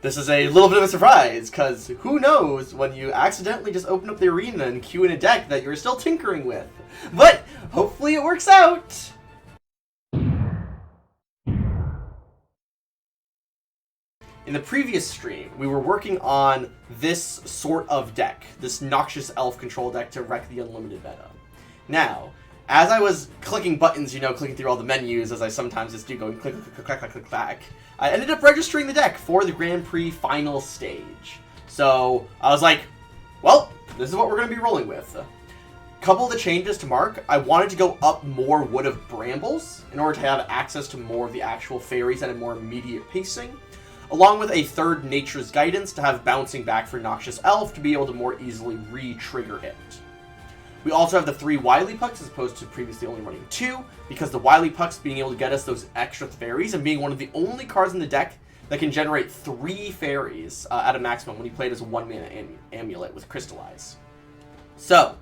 This is a little bit of a surprise, because who knows when you accidentally just open up the arena and queue in a deck that you're still tinkering with. But hopefully it works out! In the previous stream, we were working on this sort of deck, this Noxious Elf control deck to wreck the Unlimited meta. Now, as I was clicking buttons, you know, clicking through all the menus, as I sometimes just do, going click, click, click, click, click, click, click, I ended up registering the deck for the Grand Prix final stage. So, I was like, well, this is what we're going to be rolling with. Couple of the changes to mark, I wanted to go up more Wood of Brambles in order to have access to more of the actual fairies at a more immediate pacing, along with a third Nature's Guidance to have bouncing back for Noxious Elf to be able to more easily re-trigger it. We also have the 3 Wily Pucks as opposed to previously only running 2, because the Wily Pucks being able to get us those extra fairies and being one of the only cards in the deck that can generate 3 fairies at a maximum when you play it as a 1-mana amulet with Crystallize. So,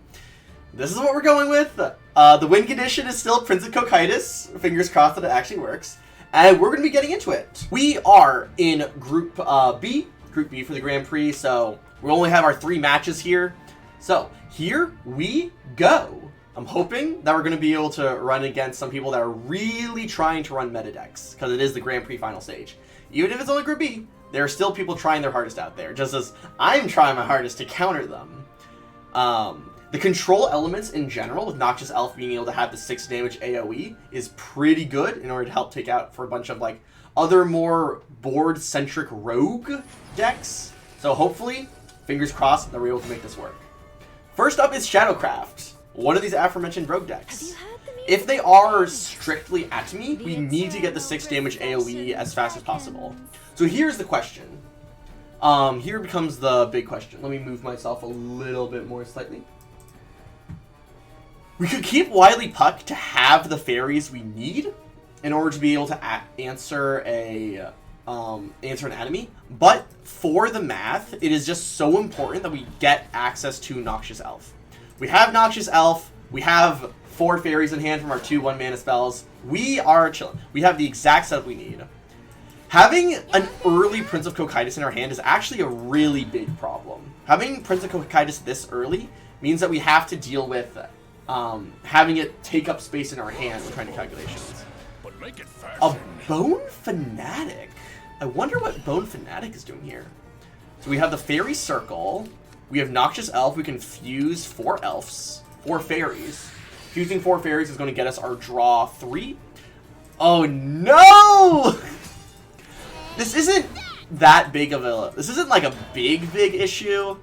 this is what we're going with. The win condition is still Prince of Cocytus. Fingers crossed that it actually works. And we're going to be getting into it. We are in Group B for the Grand Prix, so we only have our 3 matches here. So, here we go. I'm hoping that we're going to be able to run against some people that are really trying to run meta decks, because it is the Grand Prix final stage. Even if it's only Group B, there are still people trying their hardest out there, just as I'm trying my hardest to counter them. The control elements in general, with Noxious Elf being able to have the 6 damage AoE, is pretty good in order to help take out for a bunch of like other more board-centric rogue decks. So hopefully, fingers crossed, that we're able to make this work. First up is Shadowcraft, one of these aforementioned rogue decks. If they are strictly at me, we need to get the 6 damage AoE as fast as possible. So here's the question. Here becomes the big question. Let me move myself a little bit more slightly. We could keep Wily Puck to have the fairies we need in order to be able to answer an enemy, but for the math, it is just so important that we get access to Noxious Elf. We have Noxious Elf, we have 4 fairies in hand from our 2 1-mana spells. We are chilling. We have the exact setup we need. Having an early Prince of Cocytus in our hand is actually a really big problem. Having Prince of Cocytus this early means that we have to deal with having it take up space in our hand when trying to calculations. A Bone Fanatic. I wonder what Bone Fanatic is doing here. So we have the Fairy Circle. We have Noxious Elf. We can fuse 4 elves, 4 fairies. Fusing 4 fairies is going to get us our draw 3. Oh no! This isn't that big of a... This isn't like a big issue.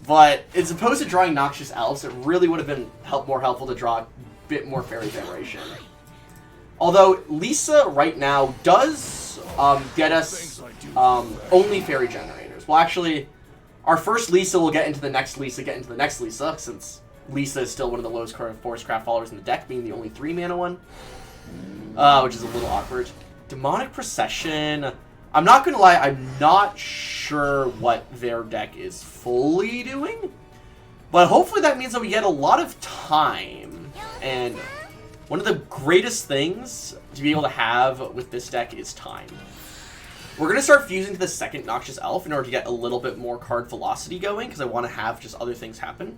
But as opposed to drawing Noxious Elves, it really would have been more helpful to draw a bit more fairy generation. Although Lisa right now does get us only fairy generators. Well, actually, our first Lisa will get into the next Lisa, since Lisa is still one of the lowest Forest Craft followers in the deck, being the only 3-mana one, which is a little awkward. Demonic Procession. I'm not going to lie, I'm not sure what their deck is fully doing, but hopefully that means that we get a lot of time, and one of the greatest things to be able to have with this deck is time. We're going to start fusing to the second Noxious Elf in order to get a little bit more card velocity going, because I want to have just other things happen.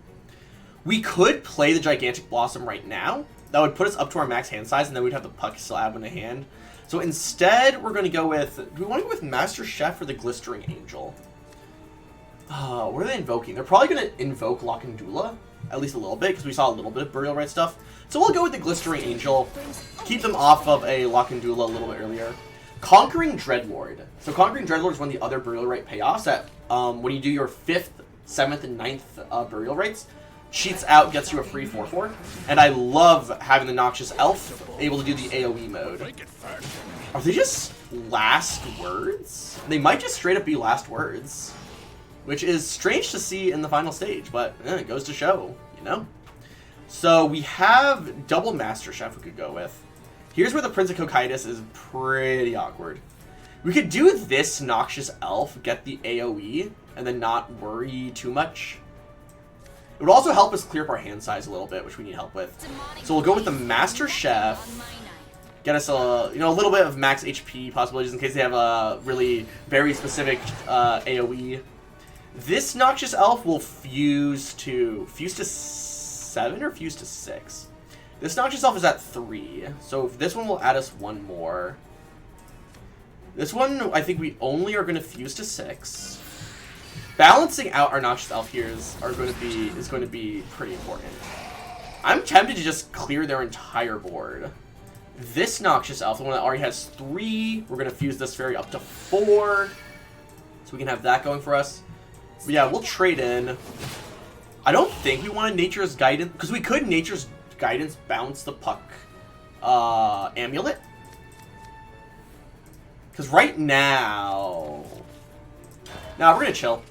We could play the Gigantic Blossom right now. That would put us up to our max hand size, and then we'd have the Puck still add in the hand. So instead, we're going to go with... Do we want to go with Master Chef or the Glistering Angel? What are they invoking? They're probably going to invoke Lockandula, at least a little bit, because we saw a little bit of Burial Rite stuff. So we'll go with the Glistering Angel, keep them off of a Lockandula a little bit earlier. Conquering Dreadlord. So Conquering Dreadlord is one of the other Burial Rite payoffs that when you do your 5th, 7th, and 9th Burial Rites, cheats out, gets you a free 4/4. And I love having the Noxious Elf able to do the AoE mode. Are they just last words? They might just straight up be last words, which is strange to see in the final stage, but it goes to show, you know? So we have double Master Chef we could go with. Here's where the Prince of Cocytus is pretty awkward. We could do this Noxious Elf, get the AoE, and then not worry too much. It would also help us clear up our hand size a little bit, which we need help with. So we'll go with the Master Chef. get us a a little bit of max HP possibilities in case they have a really very specific AOE. This Noxious Elf will fuse to 7 or fuse to 6. This Noxious Elf is at 3, so this one will add us 1 more. This one, I think we only are going to fuse to 6. Balancing out our Noxious Elf here is going to be pretty important. I'm tempted to just clear their entire board. This Noxious Elf, the one that already has 3, we're going to fuse this fairy up to 4, so we can have that going for us. But yeah, we'll trade in. I don't think we want a Nature's Guidance, because we could Nature's Guidance bounce the Puck Amulet. Because right now, we're gonna chill.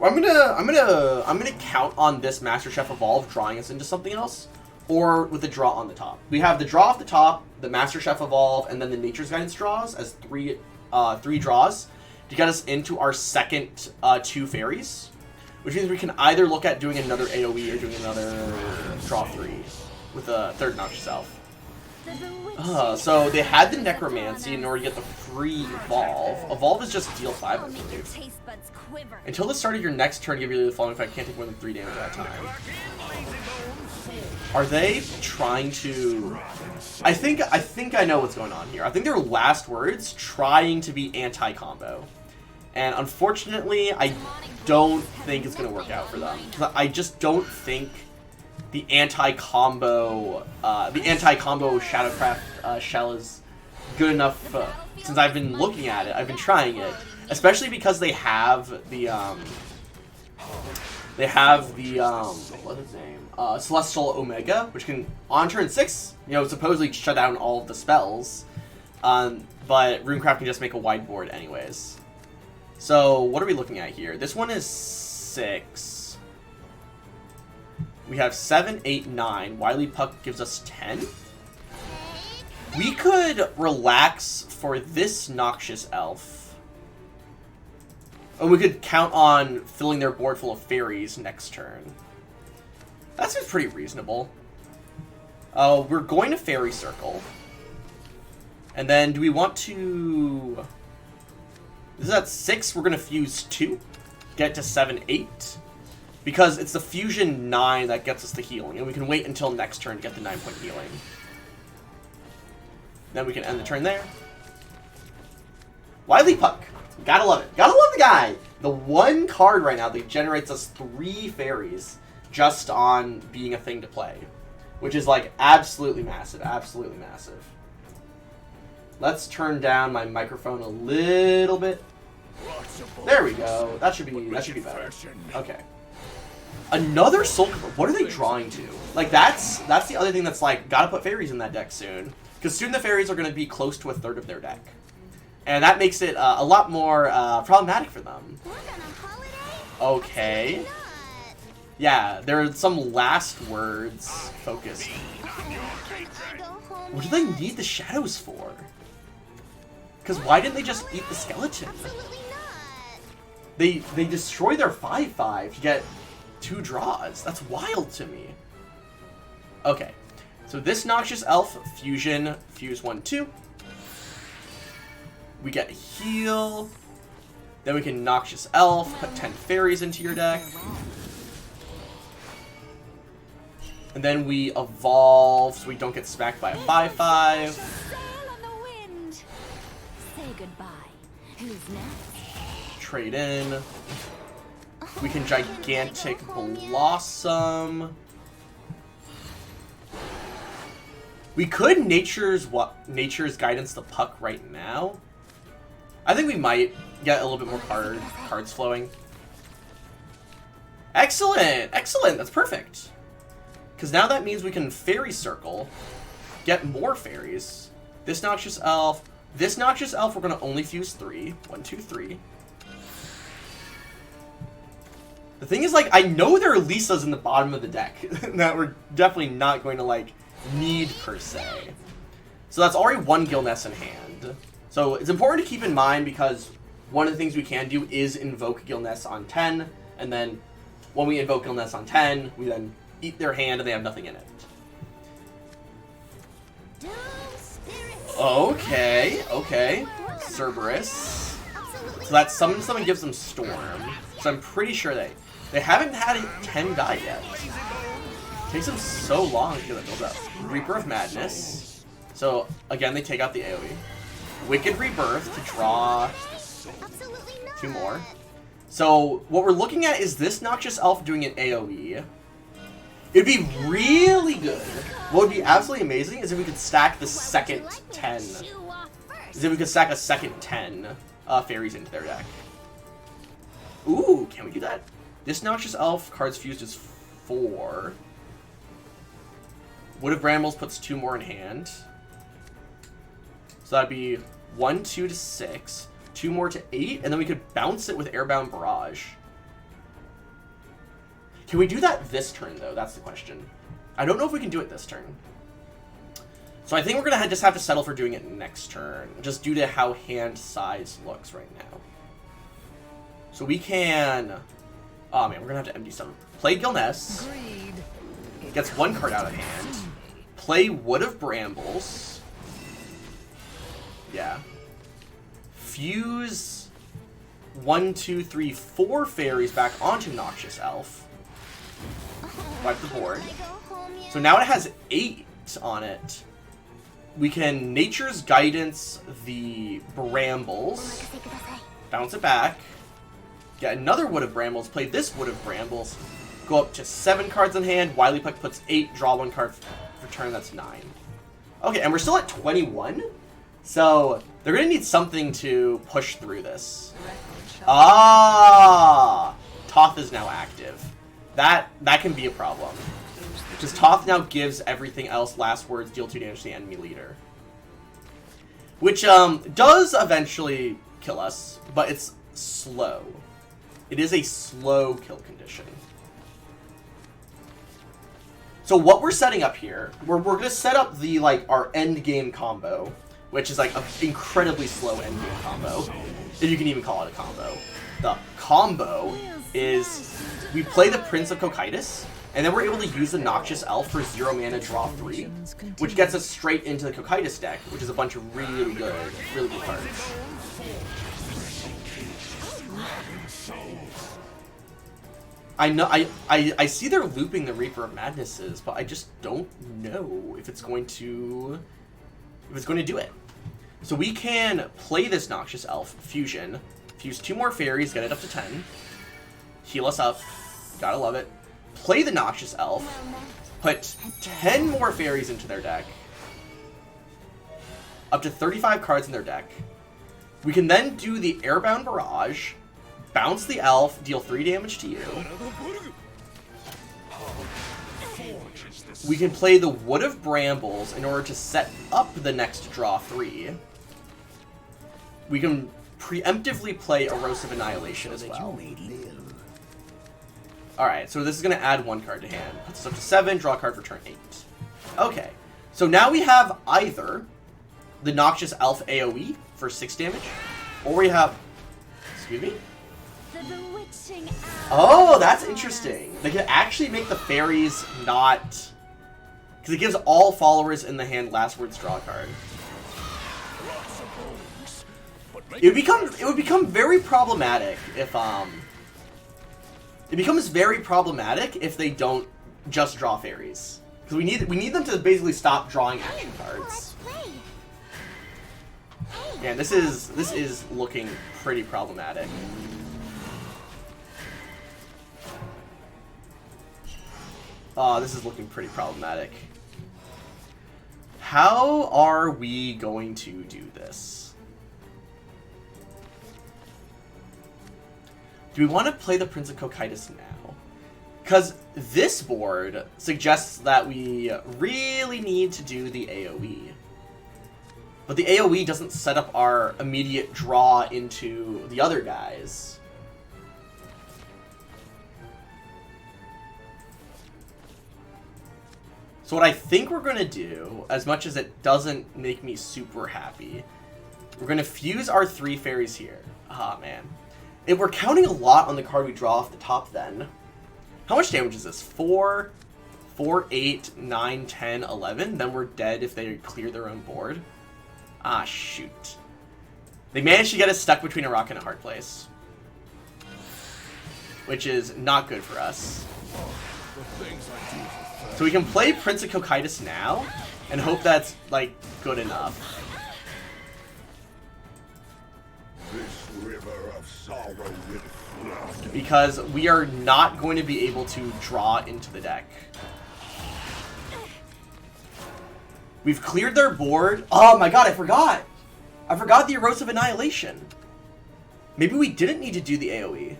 I'm gonna count on this Master Chef Evolve drawing us into something else, or with the draw on the top. We have the draw off the top, the Master Chef Evolve, and then the Nature's Guidance draws as three draws to get us into our second 2 fairies, which means we can either look at doing another AOE or doing another draw 3 with a third Noxious Elf. So they had the Necromancy in order to get the free Evolve. Evolve is just deal 5, I believe. Until the start of your next turn, give you the following if I can't take more than 3 damage at a time. Are they trying to... I think I know what's going on here. I think their last words trying to be anti-combo. And unfortunately, I don't think it's going to work out for them. I just don't think the anti-combo Shadowcraft shell is good enough. Since I've been looking at it, I've been trying it, especially because they have the what's its name? Celestial Omega, which can on turn 6, supposedly shut down all of the spells. But Runecraft can just make a wide board anyways. So what are we looking at here? This one is 6. We have 7, 8, 9. Wily Puck gives us 10. We could relax for this Noxious Elf. And we could count on filling their board full of fairies next turn. That seems pretty reasonable. We're going to Fairy Circle. And then do we want to... This is at 6. We're going to fuse 2. Get to 7, 8. Because it's the fusion 9 that gets us the healing. And we can wait until next turn to get the 9-point healing. Then we can end the turn there. Wily Puck. Gotta love it. Gotta love the guy. The one card right now that generates us 3 fairies just on being a thing to play. Which is like absolutely massive. Absolutely massive. Let's turn down my microphone a little bit. There we go. That should be better. Okay. Another Soul Cooper. What are they drawing to? Like that's the other thing that's like gotta put fairies in that deck soon. Because soon the fairies are going to be close to a third of their deck. And that makes it a lot more problematic for them. Okay. Yeah, there are some last words focused. What do they need the shadows for? Because why didn't they just eat the skeleton? They destroy their 5/5 to get 2 draws. That's wild to me. Okay. So this Noxious Elf, Fusion, Fuse 1, 2. We get Heal. Then we can Noxious Elf, put 10 fairies into your deck. And then we evolve so we don't get smacked by a 5/5. Say goodbye. Who's next? Trade in. We can Gigantic Blossom. We could Nature's Guidance the Puck right now. I think we might get a little bit more cards flowing. Excellent! Excellent! That's perfect. Because now that means we can Fairy Circle, get more fairies. This Noxious Elf. This Noxious Elf, we're going to only fuse 3. 1, 2, 3. The thing is, like, I know there are Lisas in the bottom of the deck that we're definitely not going to, like, need per se. So that's already 1 Gilness in hand. So it's important to keep in mind because one of the things we can do is invoke Gilness on 10, and then when we invoke Gilness on 10, we then eat their hand and they have nothing in it. Okay, okay. Cerberus. So that summons them and gives them Storm. So I'm pretty sure they haven't had a 10 die yet. It takes them so long to get that build up. Reaper of Madness. So again, they take out the AoE. Wicked Rebirth to draw 2 more. So what we're looking at is this Noxious Elf doing an AoE. It'd be really good. What would be absolutely amazing is if we could stack the second 10. Is if we could stack a second 10 fairies into their deck. Ooh, can we do that? This Noxious Elf, cards fused is 4. Wood of Brambles puts 2 more in hand. So that'd be 1, 2 to 6. 2 more to 8, and then we could bounce it with Airbound Barrage. Can we do that this turn, though? That's the question. I don't know if we can do it this turn. So I think we're going to just have to settle for doing it next turn, just due to how hand size looks right now. So we can... Oh, man, we're going to have to empty some. Play Gilness. Gets 1 card out of hand. Play Wood of Brambles. Yeah. Fuse 1, 2, 3, 4 fairies back onto Noxious Elf. Wipe the board. So now it has 8 on it. We can Nature's Guidance the Brambles. Bounce it back. Get another Wood of Brambles. Play this Wood of Brambles. Go up to 7 cards in hand. Wily Puck puts 8. Draw 1 card for turn. That's 9. Okay, and we're still at 21. So they're going to need something to push through this. Ah! Toth is now active. That can be a problem. Because Toth now gives everything else last words, deal 2 damage to the enemy leader. Which does eventually kill us, but it's slow. It is a slow kill condition. So what we're setting up here, we're going to set up the our end game combo, which is an incredibly slow end game combo, if you can even call it a combo. The combo is we play the Prince of Cocytus, and then we're able to use the Noxious Elf for 0 mana, draw 3, which gets us straight into the Cocytus deck, which is a bunch of really good cards. I know I see they're looping the Reaper of Madnesses, but I just don't know if it's going to do it. So we can play this Noxious Elf, Fusion, fuse 2 more fairies, get it up to 10, heal us up, gotta love it. Play the Noxious Elf, put 10 more fairies into their deck, up to 35 cards in their deck. We can then do the Airbound Barrage, bounce the elf, deal 3 damage to you. We can play the Wood of Brambles in order to set up the next draw 3. We can preemptively play Erosive Annihilation as well. Alright, so this is going to add 1 card to hand. Puts us up to 7, draw a card for turn 8. Okay, so now we have either the Noxious Elf AoE for 6 damage, or we have... Excuse me? Oh, that's interesting. They can actually make the fairies not... Because it gives all followers in the hand last words draw a card. It would become very problematic if it becomes very problematic if they don't just draw fairies. Because we need them to basically stop drawing action cards. Yeah, this is looking pretty problematic. This is looking pretty problematic. How are we going to do this? Do we want to play the Prince of Cocytus now? Because this board suggests that we really need to do the AoE. But the AoE doesn't set up our immediate draw into the other guys. So what I think we're going to do, as much as it doesn't make me super happy, we're going to fuse our 3 fairies here. Ah, man. If we're counting a lot on the card we draw off the top then. How much damage is this? 4, 8, 9, 10, 11? Then we're dead if they clear their own board. Ah, shoot. They managed to get us stuck between a rock and a hard place. Which is not good for us. So we can play Prince of Cocytus now, and hope that's, like, good enough. This river of sorrow will flood. Because we are not going to be able to draw into the deck. We've cleared their board. Oh my god, I forgot! I forgot the Erosive Annihilation. Maybe we didn't need to do the AoE.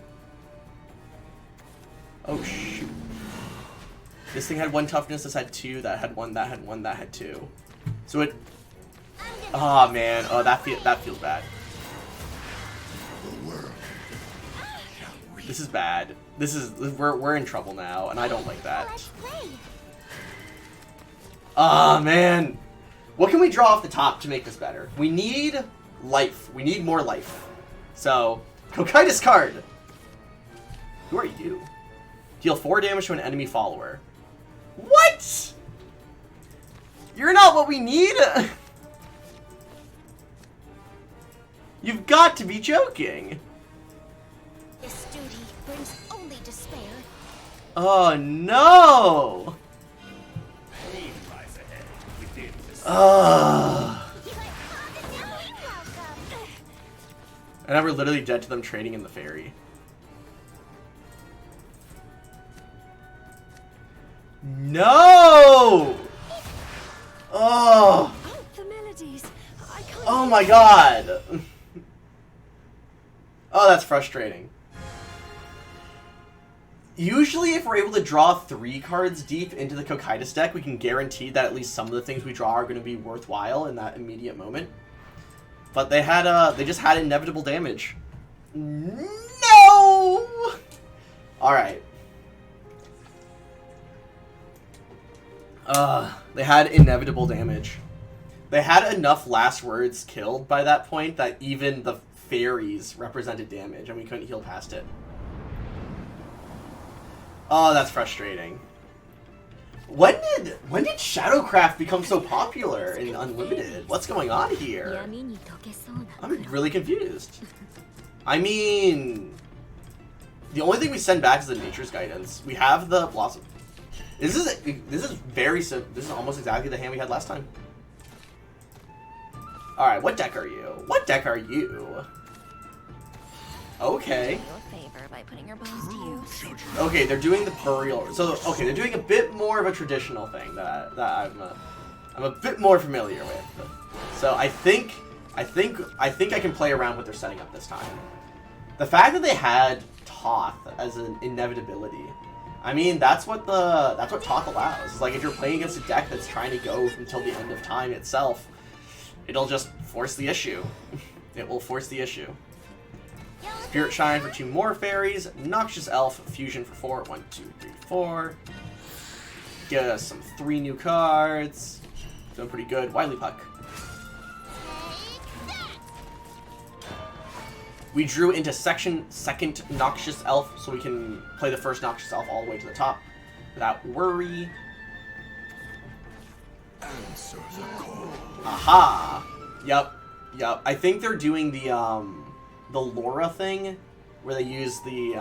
Oh shoot. This thing had 1 toughness, this had 2, that had 1, that had 1, that had 2. So it... Oh man, oh that feels bad. This is bad. We're in trouble now, and I don't like that. Ah, man. What can we draw off the top to make this better? We need life. We need more life. So, Cocytus card. Who are you? Deal 4 damage to an enemy follower. What? You're not what we need? You've got to be joking. This duty brings only despair. Oh no! And now we're literally dead to them trading in the ferry. No! Oh! The melodies. I can't Oh my god! Oh, that's frustrating. Usually, if we're able to draw 3 cards deep into the Cocytus deck, we can guarantee that at least some of the things we draw are going to be worthwhile in that immediate moment. But they just had inevitable damage. No! Alright. They had inevitable damage. They had enough last words killed by that point that even the fairies represented damage, and we couldn't heal past it. Oh, that's frustrating. When did Shadowcraft become so popular in Unlimited? What's going on here? I'm really confused. I mean, the only thing we send back is the Nature's Guidance. We have the Blossom. This is almost exactly the hand we had last time. All right, what deck are you? What deck are you? Okay. by putting your bones to use. Okay, they're doing the burial. So okay, they're doing a bit more of a traditional thing that I'm a bit more familiar with. So I think I can play around what they're setting up this time. The fact that they had Toth as an inevitability, I mean that's what Toth allows. It's like if you're playing against a deck that's trying to go until the end of time itself, it'll just force the issue. It will force the issue. Spirit Shine for 2 more fairies. Noxious Elf Fusion for 4. 1, 2, 3, 4. Get us some 3 new cards. Doing pretty good. Wily Puck. We drew into second Noxious Elf, so we can play the first Noxious Elf all the way to the top without worry. Answer the call. Aha! Yep. I think they're doing the Laura thing, where they use the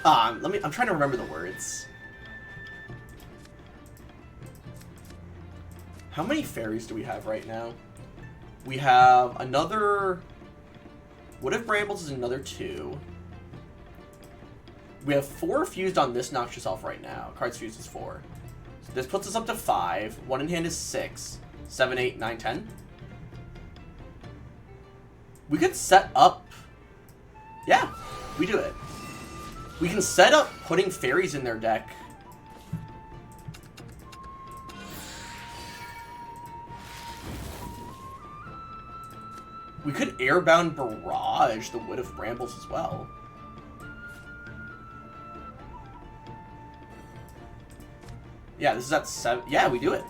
I'm trying to remember the words. How many fairies do we have right now? We have another... What if Brambles is another 2? We have 4 fused on this Noxious Elf right now. Cards fused is 4. So this puts us up to 5. 1 in hand is 6. 7, 8, 9, 10. We could set up... Yeah, we do it. We can set up putting fairies in their deck. We could Airbound Barrage the Wood of Brambles as well. Yeah, this is at 7. Yeah, we do it.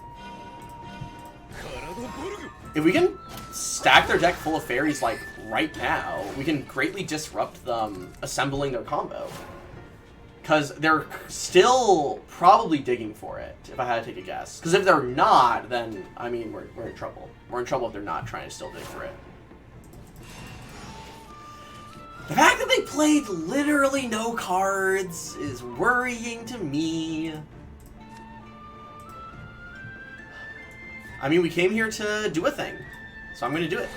If we can stack their deck full of fairies, like, right now, we can greatly disrupt them assembling their combo. Because they're still probably digging for it, if I had to take a guess. Because if they're not, then, I mean, we're in trouble. We're in trouble if they're not trying to still dig for it. The fact that they played literally no cards is worrying to me. I mean, we came here to do a thing, so I'm going to do it.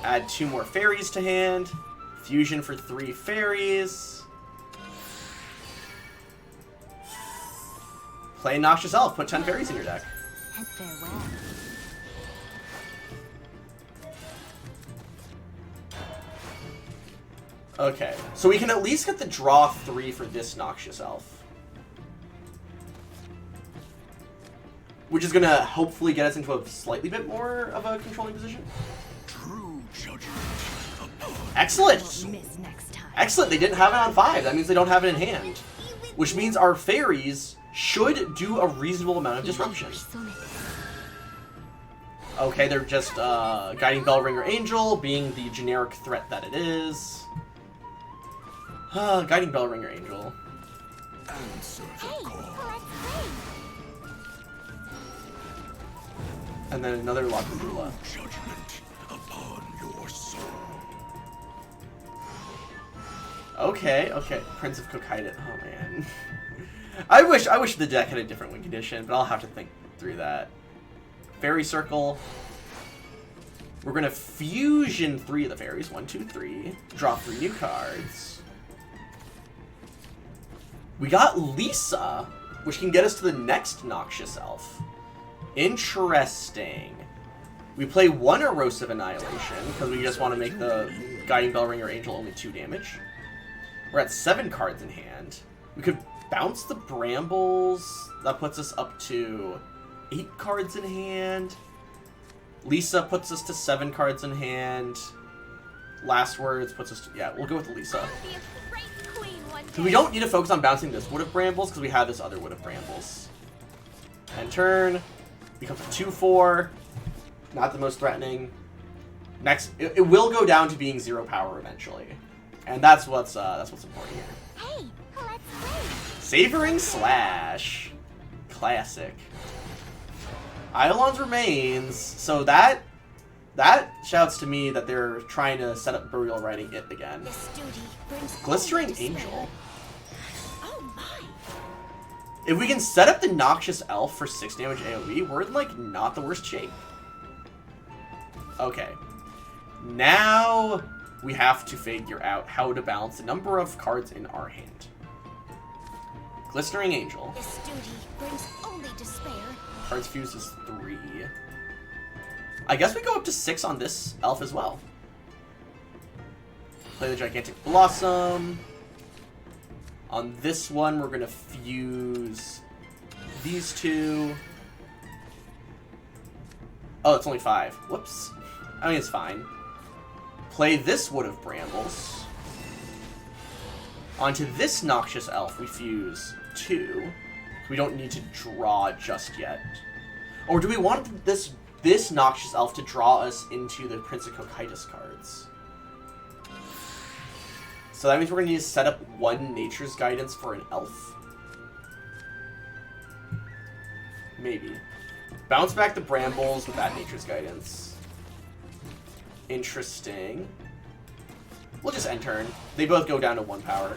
Add 2 more fairies to hand. Fusion for 3 fairies. Play Noxious Elf. Put 10 fairies in your deck. And farewell. Okay, so we can at least get the draw 3 for this Noxious Elf. Which is going to hopefully get us into a slightly bit more of a controlling position. True judgment. Excellent! Miss next time. Excellent, they didn't have it on 5. That means they don't have it in hand. Which means our fairies should do a reasonable amount of disruption. Okay, they're just Guiding Bellringer Angel, being the generic threat that it is. Guiding Bellringer Angel. Answer the Hey, call. let's play. And then another Lacadula. Judgment upon your soul. Okay, okay. Prince of Cookite. Oh man. I wish the deck had a different win condition, but I'll have to think through that. Fairy Circle. We're gonna fusion 3 of the fairies. 1, 2, 3. Draw 3 new cards. We got Lisa, which can get us to the next Noxious Elf. Interesting. We play 1 Erosive Annihilation, because we just want to make the Guiding Bellringer Angel only 2 damage. We're at 7 cards in hand. We could bounce the Brambles. That puts us up to 8 cards in hand. Lisa puts us to 7 cards in hand. Last Words puts us to... Yeah, we'll go with Lisa. Be a great queen one day. So we don't need to focus on bouncing this Wood of Brambles, because we have this other Wood of Brambles. And turn. Becomes a 2/4. Not the most threatening. Next, it will go down to being 0 power eventually. And that's what's important here. Hey, let's play. Savoring Slash. Classic. Eidolon's Remains. So that shouts to me that they're trying to set up Burial Riding It again. This duty brings Glistering only despair. Angel. Oh my. If we can set up the Noxious Elf for 6 damage AoE, we're in, like, not the worst shape. Okay. Now we have to figure out how to balance the number of cards in our hand. Glistering Angel. This duty brings only despair. Cards fused is 3. I guess we go up to 6 on this elf as well. Play the Gigantic Blossom. On this one, we're going to fuse these 2. Oh, it's only 5. Whoops. I mean, it's fine. Play this Wood of Brambles. Onto this Noxious Elf, we fuse 2. We don't need to draw just yet. Or do we want this Noxious Elf to draw us into the Prince of Cocytus cards? So that means we're going to need to set up 1 Nature's Guidance for an elf. Maybe. Bounce back the Brambles with that Nature's Guidance. Interesting. We'll just end turn. They both go down to 1 power.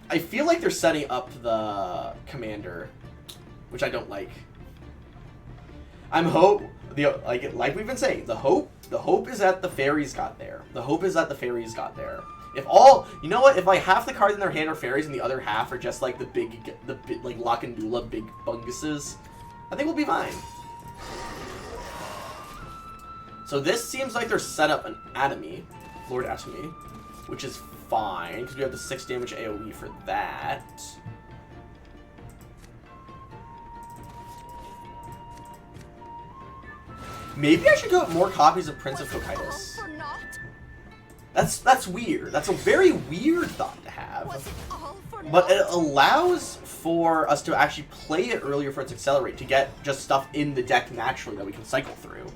I feel like they're setting up the commander, which I don't like. Like we've been saying, the hope is that the fairies got there. The hope is that the fairies got there. If you know what? If like half the cards in their hand are fairies and the other half are just like the like Lacandula big bunguses, I think we'll be fine. So this seems like they're set up an Atomy, Lord Atomy, which is fine because we have the 6 damage AoE for that. Maybe I should go with more copies of Prince of Cocytus. For naught? That's weird. That's a very weird thought to have. Was it all for But naught? it allows for us to actually play it earlier for its accelerate to get just stuff in the deck naturally that we can cycle through.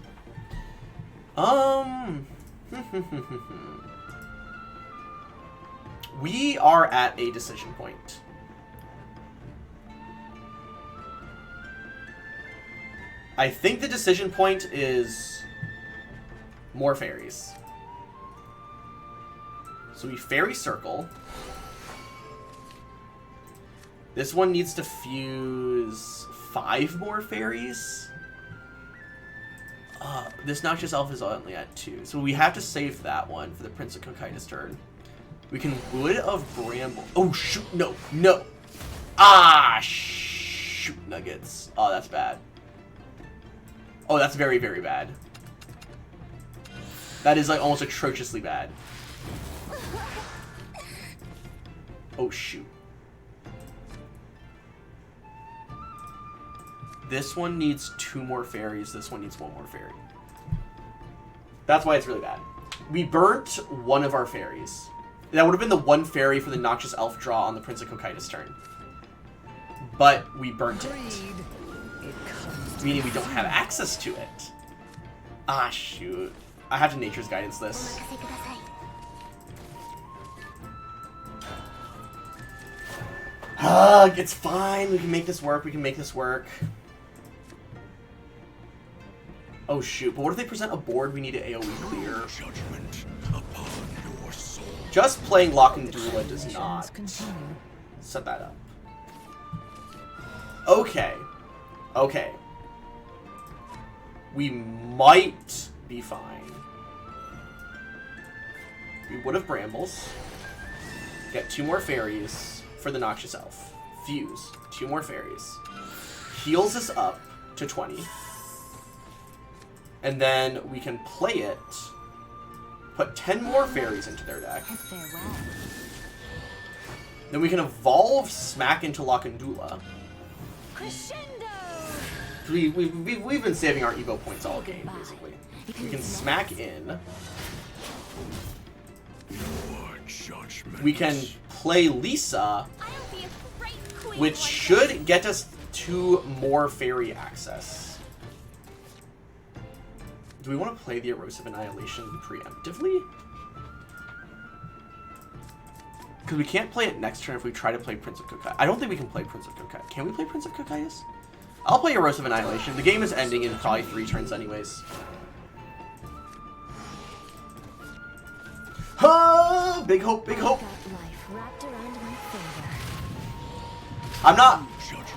We are at a decision point. I think the decision point is more fairies. So we fairy circle. This one needs to fuse 5 more fairies. This Noxious Elf is only at 2. So we have to save that one for the Prince of Cocytus turn. We can Wood of Bramble. Oh, shoot. No. No. Ah, shoot. Nuggets. Oh, that's bad. Oh, that's very, very bad. That is, like, almost atrociously bad. Oh, shoot. This one needs 2 more fairies. This one needs 1 more fairy. That's why it's really bad. We burnt one of our fairies. That would have been the 1 fairy for the Noxious Elf draw on the Prince of Cocytus turn. But we burnt it. Meaning we don't have access to it. Ah, shoot. I have to Nature's Guidance this. It's fine. We can make this work. We can make this work. Oh, shoot. But what if they present a board we need to AoE clear? Judgment upon your soul. Just playing Lock and Doula does not set that up. Okay. Okay. We might be fine. We would have Brambles. Get 2 more fairies for the Noxious Elf. Fuse. 2 more fairies. Heals us up to 20. And then we can play it. Put 10 more fairies into their deck. Then we can evolve Smack into Lock and Doula. Crescendo! We've been saving our Evo points all game, basically. We can Smack in. Your judgment. We can play Lisa, I'll be a great queen which one should get us 2 more fairy access. Do we want to play the Erosive Annihilation preemptively? Because we can't play it next turn if we try to play Prince of Cocytus. I don't think we can play Prince of Cocytus. Can we play Prince of Cocytus? I'll play Erosive Annihilation. The game is ending in probably 3 turns anyways. Ah, big hope, big hope. life wrapped around my finger. I'm not... Judgment.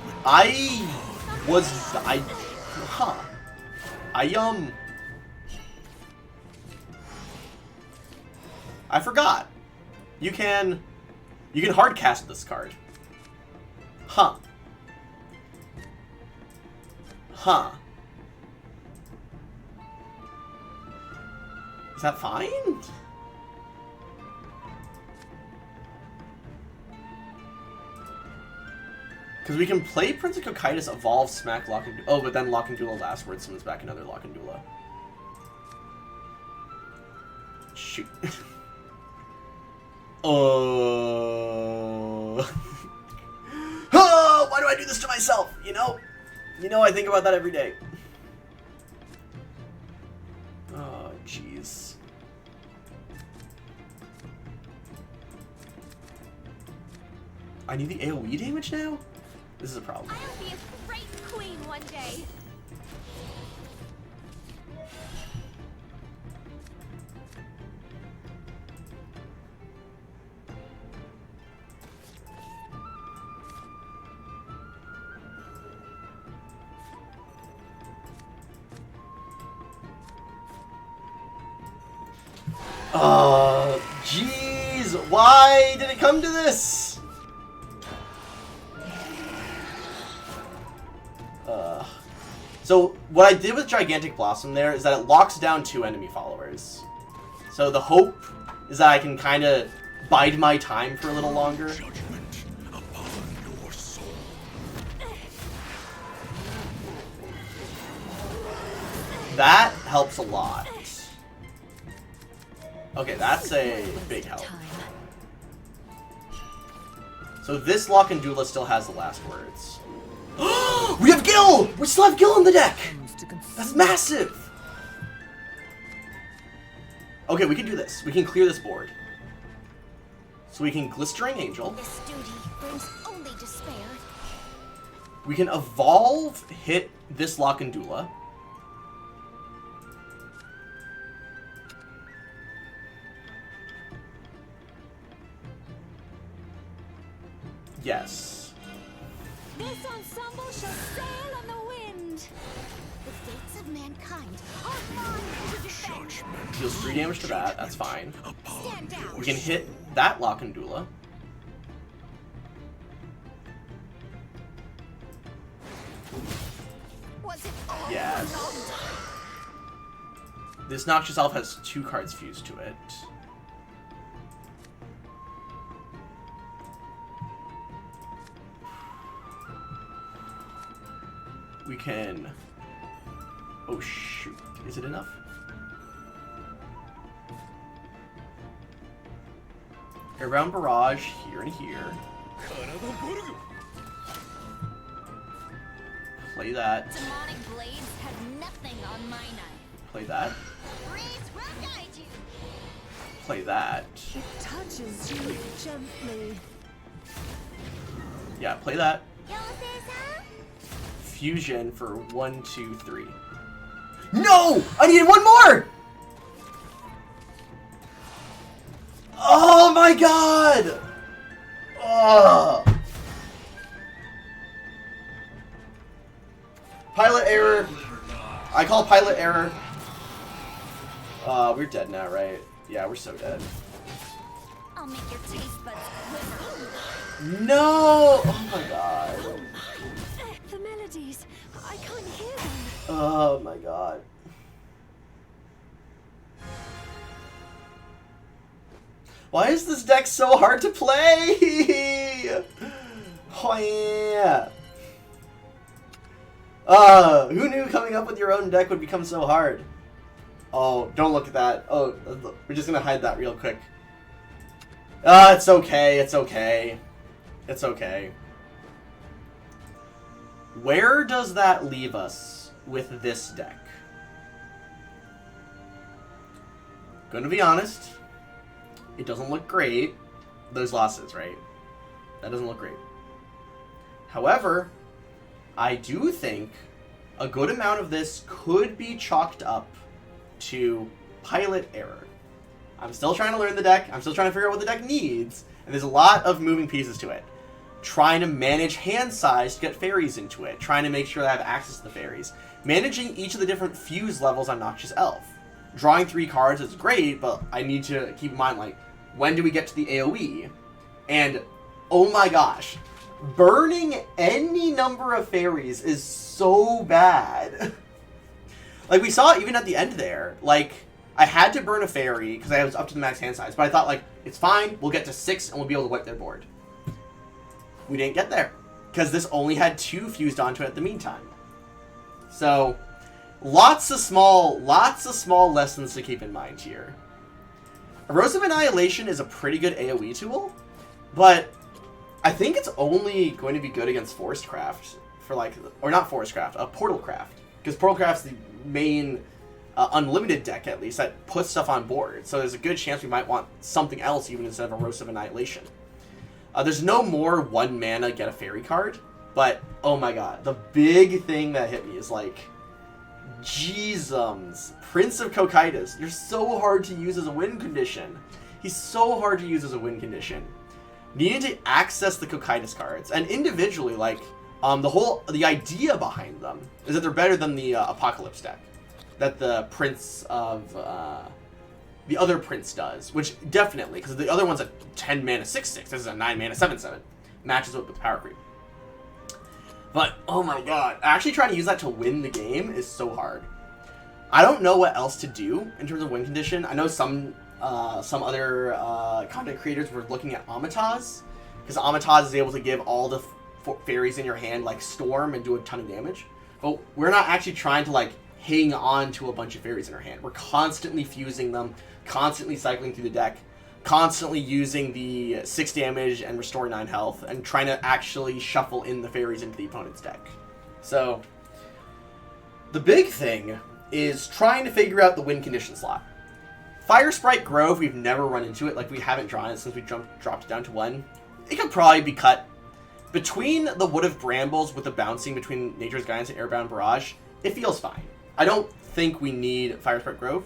I forgot. You can hard cast this card. Huh. Huh. Is that fine? Because we can play Prince of Cocytus, evolve, smack, Lock and... Oh, but then Lock and Duel last word summons back another Lock and Duel. Shoot. Oh, why do I do this to myself? You know, I think about that every day. Oh, jeez. I need the AoE damage now? This is a problem. I'll be a great queen one day. Jeez, why did it come to this? So what I did with Gigantic Blossom there is that it locks down 2 enemy followers. So the hope is that I can kind of bide my time for a little longer. Judgment upon your soul. That helps a lot. Okay, that's a big help. So this Lock and Doula still has the last words. We have Gil! We still have Gil in the deck! That's massive! Okay, we can do this. We can clear this board. So we can Glistering Angel. This duty brings only despair. We can evolve, hit this Lockandula. Yes. This ensemble shall sail on the wind. The fates of mankind are mine to defend. Judgment Deals 3 damage to that, that's fine. upon Stand down. We can hit that Lockandula. Was it all Yes. for naught? This Noxious Elf has 2 cards fused to it. We can... Oh shoot, is it enough? Airbound Barrage here and here. Play that. Demonic blades have nothing on my knife. Play that. Breeze will guide you. Play that. It touches you gently. Yeah, play that. Yoseisa? Fusion for 1, 2, 3. No! I needed one more! Oh my god! Oh. Pilot error. I call pilot error. We're dead now, right? Yeah, we're so dead. I'll make your taste buds quiver. No! Oh my god. The melodies, I can't hear them. Oh my god. Why is this deck so hard to play? Oh yeah. Who knew coming up with your own deck would become so hard? Oh, don't look at that. Oh, we're just gonna hide that real quick. It's okay, it's okay. It's okay. Where does that leave us with this deck? Gonna be honest, it doesn't look great. Those losses, right? That doesn't look great. However, I do think a good amount of this could be chalked up to pilot error. I'm still trying to learn the deck. I'm still trying to figure out what the deck needs. And there's a lot of moving pieces to it. Trying to manage hand size to get fairies into it. Trying to make sure that I have access to the fairies. Managing each of the different fuse levels on Noxious Elf. Drawing 3 cards is great, but I need to keep in mind, like, when do we get to the AoE? And, oh my gosh, burning any number of fairies is so bad. Like, we saw it even at the end there. Like, I had to burn a fairy because I was up to the max hand size, but I thought, like, it's fine, we'll get to 6 and we'll be able to wipe their board. We didn't get there because this only had 2 fused onto it at the meantime. So, lots of small lessons to keep in mind here. Erosive Annihilation is a pretty good AoE tool, but I think it's only going to be good against Forestcraft for, like, or not Forestcraft, Portalcraft, because Portalcraft's the main Unlimited deck, at least, that puts stuff on board. So there's a good chance we might want something else even instead of Erosive Annihilation. There's no more 1 mana get a fairy card, but oh my god, the big thing that hit me is like, Jeezums, Prince of Cocytus, you're so hard to use as a win condition. He's so hard to use as a win condition. Needing to access the Cocytus cards, and individually, like, the idea behind them is that they're better than the Apocalypse deck that the Prince of the other Prince does, which definitely, because the other one's a 10 mana 6/6. This is a 9 mana 7/7. Matches up with power creep. But oh my god, actually trying to use that to win the game is so hard. I don't know what else to do in terms of win condition. I know some other content creators were looking at Amataz, because Amataz is able to give all the fairies in your hand like Storm and do a ton of damage. But we're not actually trying to like hang on to a bunch of fairies in our hand. We're constantly fusing them, constantly cycling through the deck, constantly using the 6 damage and restore 9 health, and trying to actually shuffle in the fairies into the opponent's deck. So, the big thing is trying to figure out the win condition slot. Fire Sprite Grove, we've never run into it. Like, we haven't drawn it since we dropped it down to 1. It could probably be cut. Between the Wood of Brambles with the bouncing between Nature's Guidance and Airbound Barrage, it feels fine. I don't think we need Fire Sprite Grove.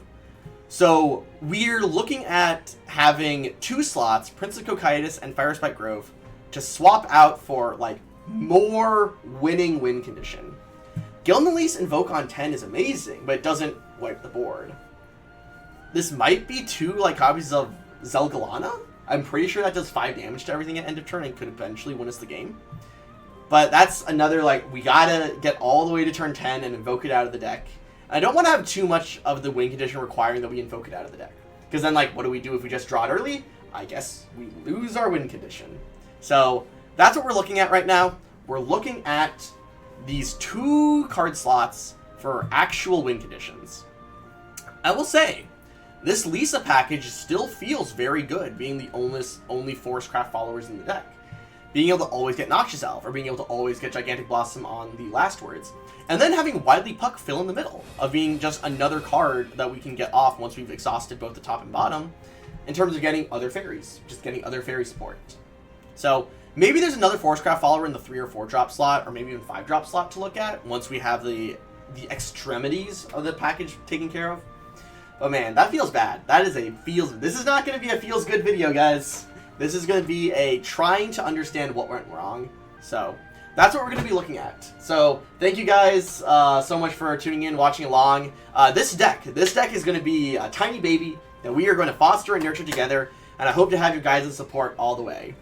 So, we're looking at having 2 slots, Prince of Cocytus and Fire Sprite Grove, to swap out for, like, more winning win condition. Gilnelise Invoke on 10 is amazing, but it doesn't wipe the board. This might be 2, like, copies of Zelgalana. I'm pretty sure that does 5 damage to everything at end of turn and could eventually win us the game. But that's another, like, we gotta get all the way to turn 10 and invoke it out of the deck. I don't want to have too much of the win condition requiring that we invoke it out of the deck. Because then, like, what do we do if we just draw it early? I guess we lose our win condition. So, that's what we're looking at right now. We're looking at these 2 card slots for actual win conditions. I will say, this Lisa package still feels very good, being the only Forest Craft followers in the deck. Being able to always get Noxious Elf, or being able to always get Gigantic Blossom on the last words. And then having Widely Puck fill in the middle, of being just another card that we can get off once we've exhausted both the top and bottom, in terms of getting other fairies, just getting other fairy support. So, maybe there's another Forest Craft follower in the 3 or 4 drop slot, or maybe even 5 drop slot to look at, once we have the extremities of the package taken care of. But man, that feels bad. That is a this is not going to be a feels good video, guys. This is going to be a trying to understand what went wrong. So, that's what we're going to be looking at. So, thank you guys so much for tuning in, watching along. This deck is going to be a tiny baby that we are going to foster and nurture together, and I hope to have your guys' support all the way.